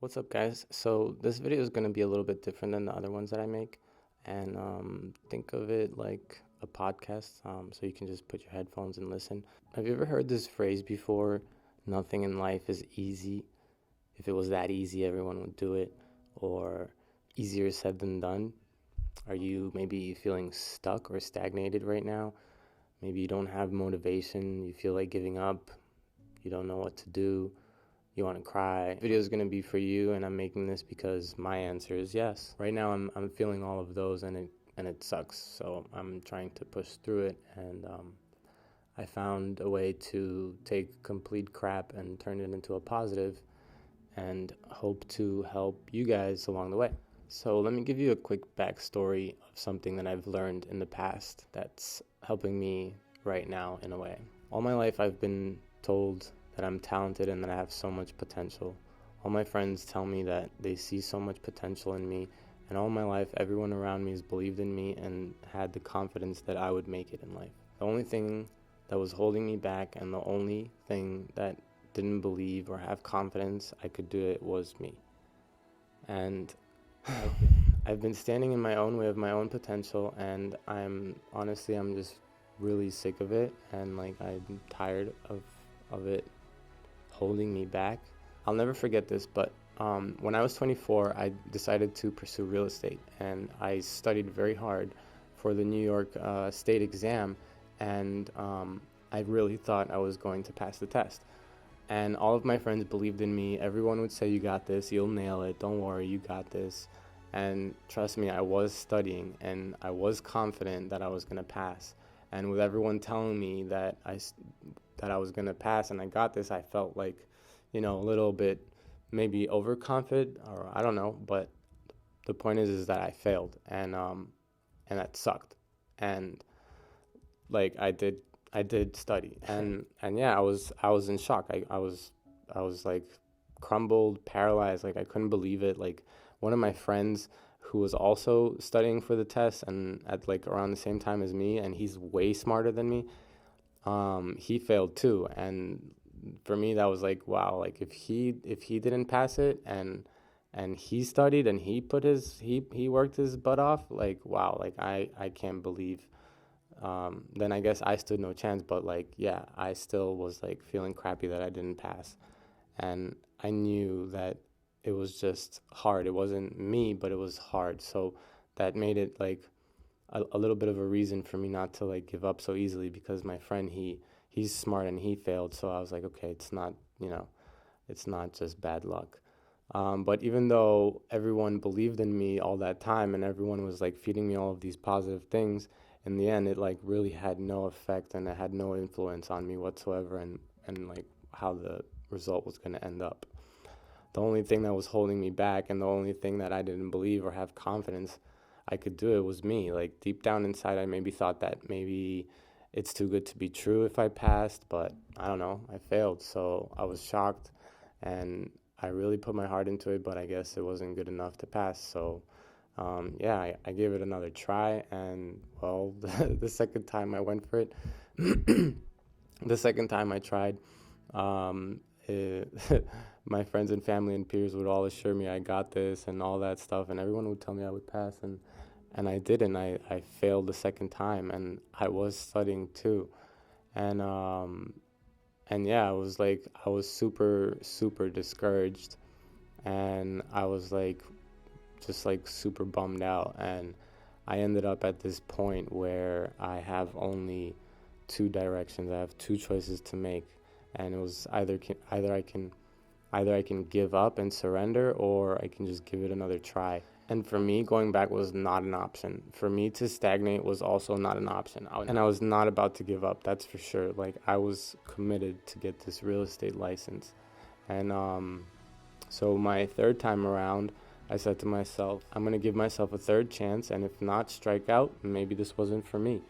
What's up, guys? So this video is going to be a little bit different than the other ones that I make, and think of it like a podcast, so you can just put your headphones and listen. Have you ever heard this phrase before? Nothing in life is easy. If it was that easy, everyone would do it, or easier said than done. Are you maybe feeling stuck or stagnated right now? Maybe you don't have motivation, you feel like giving up, you don't know what to do, you want to cry. The video is going to be for you, and I'm making this because my answer is yes. Right now I'm feeling all of those, and it sucks, so I'm trying to push through it. And I found a way to take complete crap and turn it into a positive, and hope to help you guys along the way. So let me give you a quick backstory of something that I've learned in the past that's helping me right now in a way. All my life I've been told that I'm talented and that I have so much potential. All my friends tell me that they see so much potential in me, and all my life everyone around me has believed in me and had the confidence that I would make it in life. The only thing that was holding me back, and the only thing that didn't believe or have confidence I could do it, was me. And I've been standing in my own way of my own potential, and I'm just really sick of it, and like I'm tired of it holding me back. I'll never forget this, but when I was 24, I decided to pursue real estate, and I studied very hard for the New York state exam, and I really thought I was going to pass the test. And all of my friends believed in me. Everyone would say, "You got this, you'll nail it, don't worry, you got this." And trust me, I was studying, and I was confident that I was going to pass. And with everyone telling me that I was going to pass and I got this, I felt like, a little bit maybe overconfident, or I don't know, but the point is that I failed, and that sucked. And like I did study, and yeah, I was in shock. I was like crumbled, paralyzed, like I couldn't believe it. Like one of my friends who was also studying for the test and at like around the same time as me, and he's way smarter than me, he failed too. And for me that was like, wow, like if he didn't pass it, and he studied and he worked his butt off, like wow, like I can't believe. Then I guess I stood no chance, but like yeah, I still was like feeling crappy that I didn't pass. And I knew that it was just hard. It wasn't me, but it was hard. So that made it like a little bit of a reason for me not to like give up so easily, because my friend, he's smart and he failed. So I was like, okay, it's not just bad luck. But even though everyone believed in me all that time, and everyone was like feeding me all of these positive things, in the end it like really had no effect, and it had no influence on me whatsoever, and like how the result was going to end up. The only thing that was holding me back, and the only thing that I didn't believe or have confidence I could do it, was me. Like deep down inside, I maybe thought that maybe it's too good to be true if I passed, but I don't know. I failed, so I was shocked, and I really put my heart into it, but I guess it wasn't good enough to pass. So yeah, I gave it another try, and well, the second time I went for it, the second time I tried, it, my friends and family and peers would all assure me I got this and all that stuff, and everyone would tell me I would pass, and I didn't. I failed the second time, and I was studying too, and and yeah, I was super super discouraged, and I was like just like super bummed out, and I ended up at this point where I have only two directions. I have two choices to make, and it was either I can give up and surrender, or I can just give it another try. And for me, going back was not an option. For me to stagnate was also not an option. And I was not about to give up, that's for sure. Like I was committed to get this real estate license. And so my third time around, I said to myself, I'm going to give myself a third chance, and if not, strike out. Maybe this wasn't for me.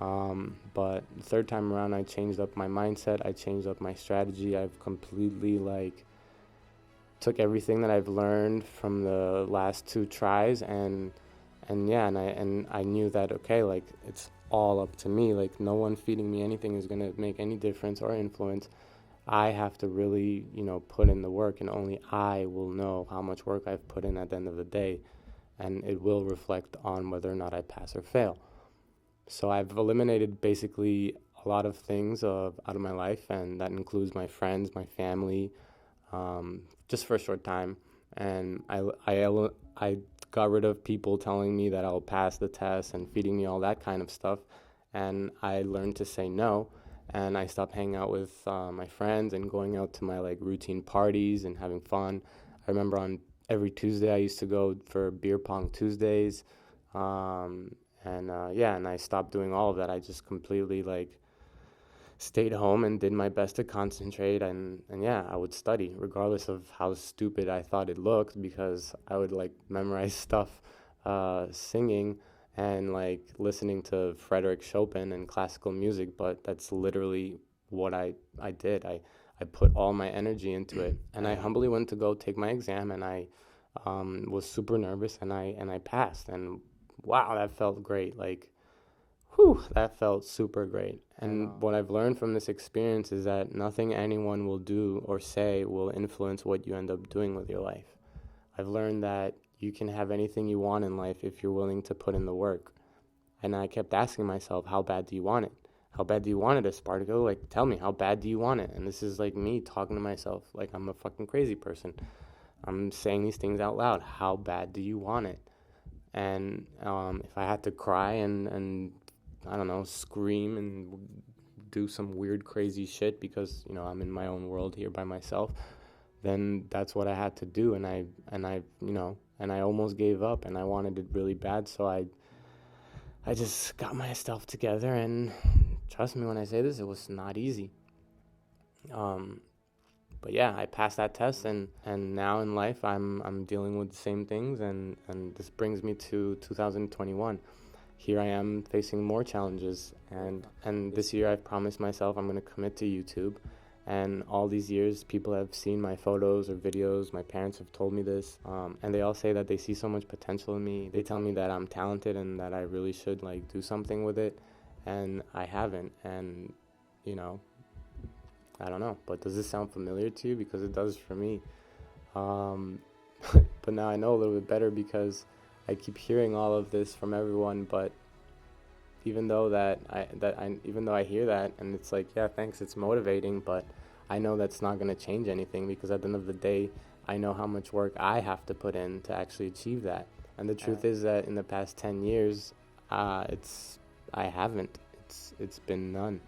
But the third time around, I changed up my mindset. I changed up my strategy. I've completely like took everything that I've learned from the last two tries, and yeah, and I knew that okay, like it's all up to me. Like no one feeding me anything is gonna make any difference or influence. I have to really, put in the work, and only I will know how much work I've put in at the end of the day, and it will reflect on whether or not I pass or fail. So I've eliminated basically a lot of things out of my life, and that includes my friends, my family, just for a short time. And I got rid of people telling me that I'll pass the test and feeding me all that kind of stuff. And I learned to say no. And I stopped hanging out with my friends and going out to my like routine parties and having fun. I remember on every Tuesday I used to go for beer pong Tuesdays. And I stopped doing all of that. I just completely like stayed home and did my best to concentrate, and yeah, I would study regardless of how stupid I thought it looked, because I would like memorize stuff singing and like listening to Frederick Chopin and classical music, but that's literally what I did. I put all my energy into it, and I humbly went to go take my exam, and I was super nervous, and I passed, and wow, that felt great. Like, whew, that felt super great. And what I've learned from this experience is that nothing anyone will do or say will influence what you end up doing with your life. I've learned that you can have anything you want in life if you're willing to put in the work. And I kept asking myself, how bad do you want it? How bad do you want it, Espartacojr? Like, tell me, how bad do you want it? And this is like me talking to myself like I'm a fucking crazy person. I'm saying these things out loud. How bad do you want it? And if I had to cry and I don't know, scream and do some weird, crazy shit because I'm in my own world here by myself, then that's what I had to do. And I almost gave up, and I wanted it really bad. So I just got myself together, and trust me when I say this, it was not easy. But yeah, I passed that test, and now in life I'm dealing with the same things, and this brings me to 2021. Here I am facing more challenges, and this year I've promised myself I'm going to commit to YouTube. And all these years people have seen my photos or videos, my parents have told me this, and they all say that they see so much potential in me. They tell me that I'm talented and that I really should like do something with it, and I haven't. And you know I don't know, but does this sound familiar to you? Because it does for me. Um, but now I know a little bit better because I keep hearing all of this from everyone. But even though I hear that and it's like, yeah, thanks, it's motivating, but I know that's not gonna change anything, because at the end of the day, I know how much work I have to put in to actually achieve that. And the truth is that in the past 10 years, I haven't. It's been none.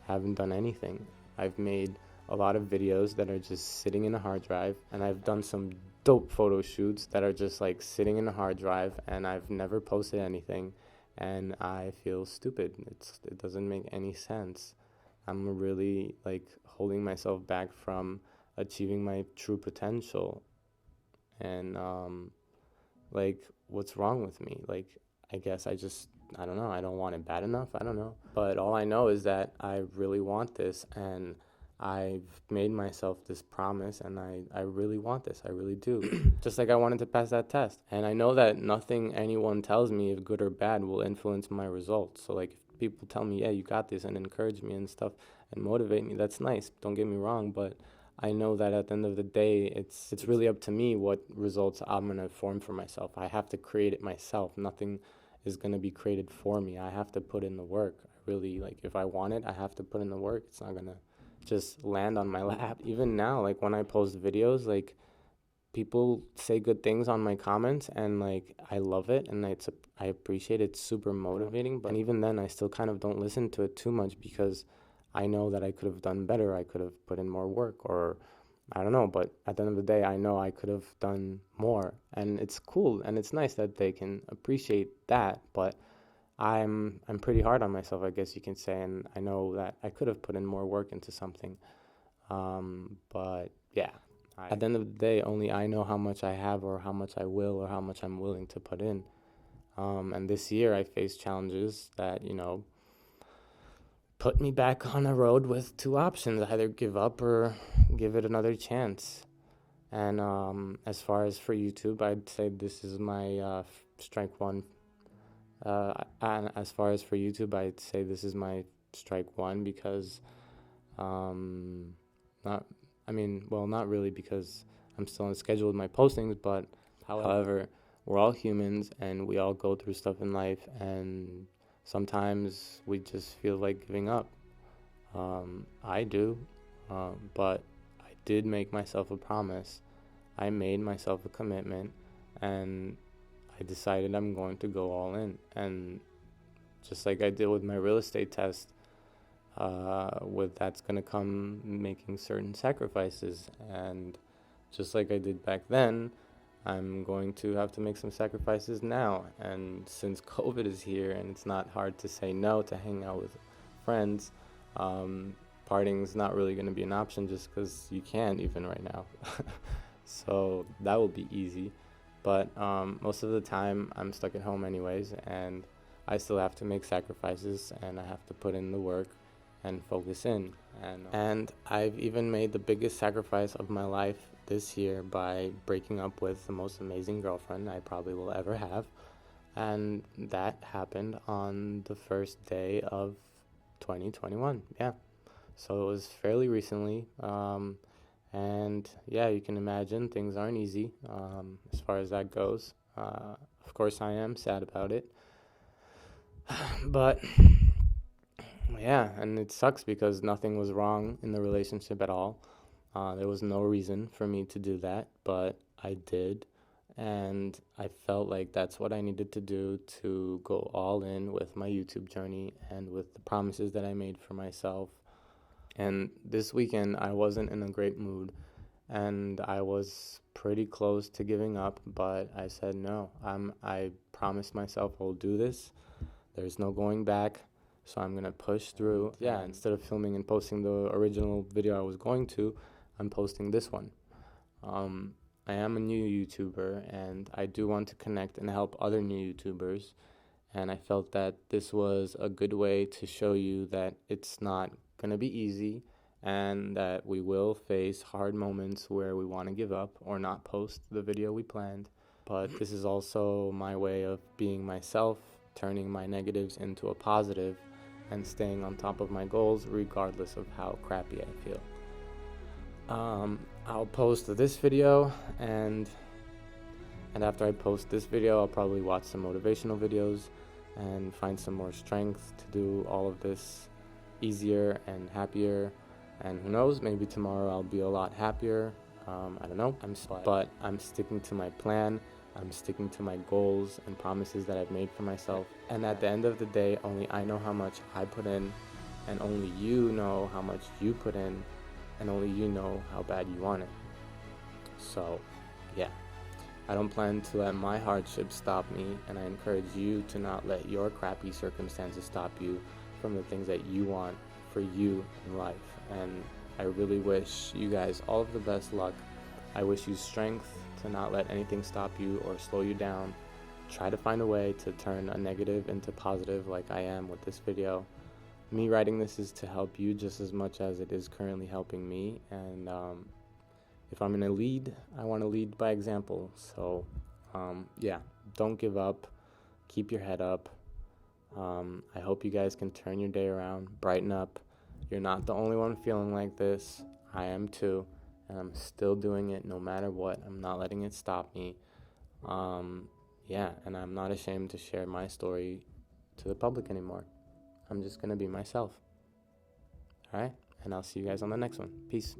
I haven't done anything. I've made a lot of videos that are just sitting in a hard drive, and I've done some dope photo shoots that are just like sitting in a hard drive, and I've never posted anything, and I feel stupid. It doesn't make any sense. I'm really like holding myself back from achieving my true potential, and like, what's wrong with me? Like, I guess I don't know. I don't want it bad enough. I don't know. But all I know is that I really want this, and I've made myself this promise, and I really want this. I really do. Just like I wanted to pass that test. And I know that nothing anyone tells me, if good or bad, will influence my results. So like, if people tell me, yeah, you got this, and encourage me and stuff and motivate me, that's nice. Don't get me wrong, but I know that at the end of the day, it's really up to me what results I'm going to form for myself. I have to create it myself. Nothing is going to be created for me. I have to put in the work. I really, like, if I want it, I have to put in the work. It's not going to just land on my lap. Even now, like, when I post videos, like, people say good things on my comments, and like, I love it, and I appreciate it. It's super motivating. But even then, I still kind of don't listen to it too much, because I know that I could have done better. I could have put in more work, or I don't know. But at the end of the day, I know I could have done more. And it's cool and it's nice that they can appreciate that. But I'm pretty hard on myself, I guess you can say. And I know that I could have put in more work into something. But yeah, at the end of the day, only I know how much I have, or how much I will, or how much I'm willing to put in. And this year I faced challenges that, put me back on a road with two options: either give up or give it another chance. And as far as for YouTube, I'd say this is my strike one. And as far as for YouTube, I'd say this is my strike one, because um, Not, I mean, well, not really because I'm still on schedule with my postings, but however, we're all humans and we all go through stuff in life, and sometimes we just feel like giving up. I do, but I did make myself a promise. I made myself a commitment, and I decided I'm going to go all in. And just like I did with my real estate test, with that's going to come making certain sacrifices. And just like I did back then, I'm going to have to make some sacrifices now. And since COVID is here and it's not hard to say no to hang out with friends, partying's not really going to be an option just because you can't even right now. So that will be easy. But most of the time, I'm stuck at home anyways, and I still have to make sacrifices, and I have to put in the work and focus in. And I've even made the biggest sacrifice of my life this year by breaking up with the most amazing girlfriend I probably will ever have. And that happened on the first day of 2021. Yeah. So it was fairly recently. And yeah, you can imagine things aren't easy as far as that goes. Of course, I am sad about it. But yeah, and it sucks because nothing was wrong in the relationship at all. There was no reason for me to do that, but I did. And I felt like that's what I needed to do to go all in with my YouTube journey and with the promises that I made for myself. And this weekend, I wasn't in a great mood, and I was pretty close to giving up, but I said no. I promised myself I'll do this. There's no going back, so I'm gonna push through. Yeah, instead of filming and posting the original video I was going to, I'm posting this one. I am a new YouTuber, and I do want to connect and help other new YouTubers. And I felt that this was a good way to show you that it's not going to be easy and that we will face hard moments where we want to give up or not post the video we planned. But this is also my way of being myself, turning my negatives into a positive, and staying on top of my goals regardless of how crappy I feel. I'll post this video, and after I post this video, I'll probably watch some motivational videos and find some more strength to do all of this easier and happier. And who knows, maybe tomorrow I'll be a lot happier. I don't know. But I'm sticking to my plan. I'm sticking to my goals and promises that I've made for myself. And at the end of the day, only I know how much I put in, and only you know how much you put in, and only you know how bad you want it. So, yeah. I don't plan to let my hardship stop me, and I encourage you to not let your crappy circumstances stop you from the things that you want for you in life. And I really wish you guys all of the best luck. I wish you strength to not let anything stop you or slow you down. Try to find a way to turn a negative into positive like I am with this video. Me writing this is to help you just as much as it is currently helping me. And if I'm going to lead, I want to lead by example. So, yeah, don't give up. Keep your head up. I hope you guys can turn your day around, brighten up. You're not the only one feeling like this. I am too. And I'm still doing it no matter what. I'm not letting it stop me. Yeah, and I'm not ashamed to share my story to the public anymore. I'm just going to be myself. All right? And I'll see you guys on the next one. Peace.